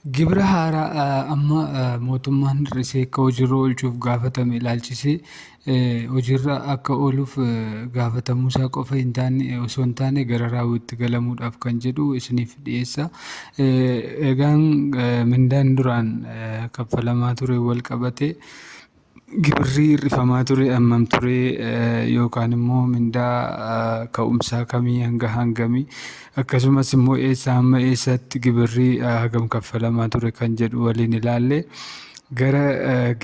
Gibira haaraa amma mootummaan hir'isee akka hojiirra oolchuuf gaafatame ilaalchisee hojiirra akka ooluuf gaafatamuusaa qofa hin taane osoo hin taane gara raawwiitti galamuudhaaf kan jedhu isiniif dhiyeessa. Egaan mindaan duraan kaffalamaa ture wal qabatee gibirri hir'ifamaa ture hammam ture yookaan immoo mindaa ka'umsaa kamii hanga hangamii akkasumas immoo eessaa hamma eessatti gibirri hagam kaffalamaa ture kan jedhu waliin ilaalle gara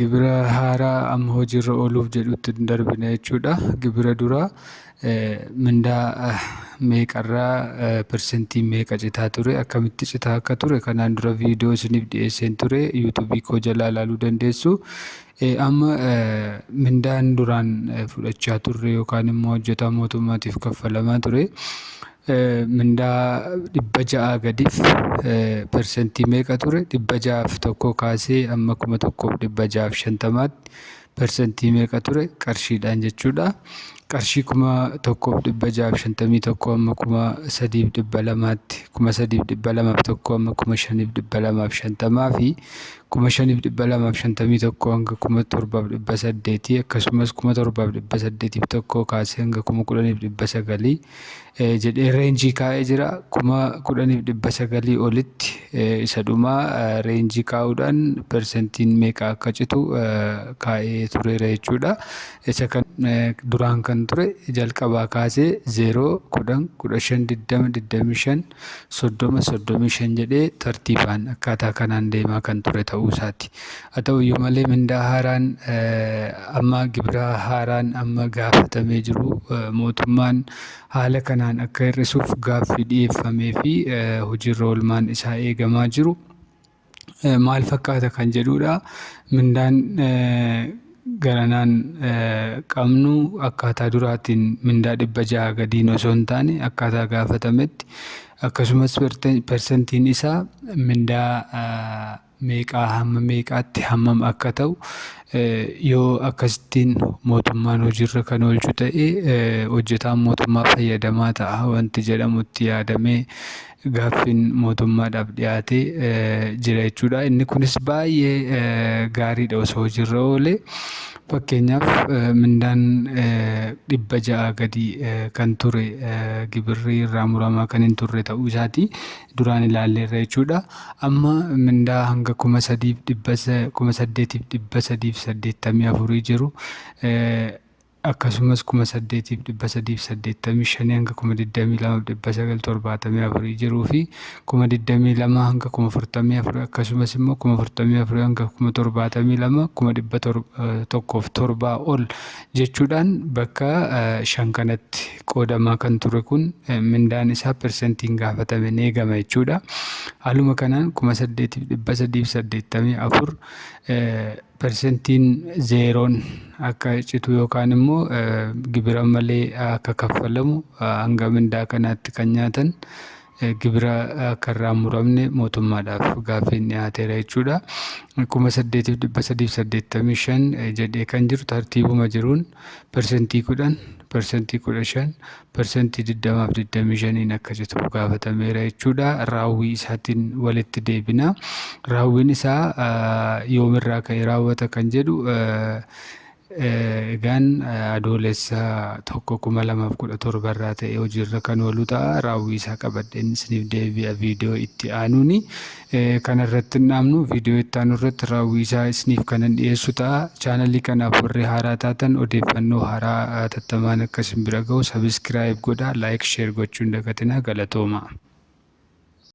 gibira haaraa amma hojiirra ooluuf jedhutti darbina jechuudha. Gibira duraa mindaa meeqarraa persentii meeqa citaa ture akkamitti citaa akka ture kanaan dura viidiyoo isiniif dhiyeesseen ture yuutuubii koo jalaa ilaaluu dandeessu. Amma mindaan duraan fudhachaa turre yookaan immoo hojjetaa mootummaatiif kaffalamaa ture mindaa 600 gadiif persentii meeqa ture 601 kaasee amma 1650tti persentii meeqa ture qarshiidhaan jechuudha. Qarshii 1651 amma 3200tti 3201 amma 5250 fi 5251 hanga 7800 akkasumas 7801 kaasee hanga 10900 jedhee reenjii kaa'ee jira. 10900 olitti isa dhumaa reenjii kaa'uudhaan persentiin meeqa akka citu kaa'ee tureera jechuudha. Isa kan duraan kan ture jalqabaa kaasee 0 10 15 20 25 30 35 jedhee tartiibaan akkaataa kanaan deemaa kan ture ta'uu isaati. Haa ta'uyyuu malee mindaa haaraan amma gibira haaraan amma gaafatamee jiru mootummaan haala kanaan akka hir'isuuf gaaffii dhiyeeffamee fi hojiirra oolmaan isaa eegamaa jiru maal fakkaata kan jedhudha. Mindaan garanaan qabnu akkaataa duraatiin mindaa 600 gadiin osoo hin taane akkaataa gaafatametti akkasumas persentiin isaa mindaa meeqaa hamma meeqaatti hammam akka ta'u yoo akkasittiin mootummaan hojiirra kan oolchu ta'e hojjetaan mootummaa fayyadamaa ta'a wanti jedhamutti yaadamee gaaffiin mootummaadhaaf dhiyaatee jira jechuudha. Inni kunis baay'ee gaariidha osoo hojiirra oole. Fakkeenyaaf mindaan 600 gadi kan ture gibirri irraa muramaa kan hin turre ta'uu isaati duraan ilaalleerra jechuudha. Amma mindaa hanga 8,384 jiru akkasumas 8,385 hanga 22,974 jiruu fi 22,000 hanga 44 akkasumas immoo 44 hanga 72,000 1,107 ol jechuudhaan bakka 5 kanatti qoodamaa kan ture kun mindaan isaa persentiin gaafatame ni eegama jechuudha. Haaluma kanaan 8,384 persentiin zeeroon akka citu yookaan immoo gibira malee akka kaffalamu hanga mindaa kanaatti kan nyaatan gibira akka irraa muramne mootummaadhaaf gaaffiin dhiyaateera jechuudha. 8,385 jedhee kan jiru tartiibuma jiruun persentii 10 persentii 15 persentii 20 akka citu gaafatameera jechuudha. Raawwii isaatiin walitti deebina. Raawwiin isaa yoomirraa ka'ee raawwata kan jedhu egaan adoolessa 1,2017 irraa ta'ee hojiirra kan oolu ta'a. Raawwii isaa qabadheen isiniif deebi'a viidiyoo itti aanuuni. Kanarratti hin dhaabnu viidiyoo itti aanu irratti raawwii isaa isiniif kanan dhiyeessu ta'a. Chaanalii kanaaf warri haaraa taatan odeeffannoo haaraa tattamaan akka isin bira ga'u sabiskiraayib godhaa, laayik sheer gochuu hin dagatinaa. Galatooma.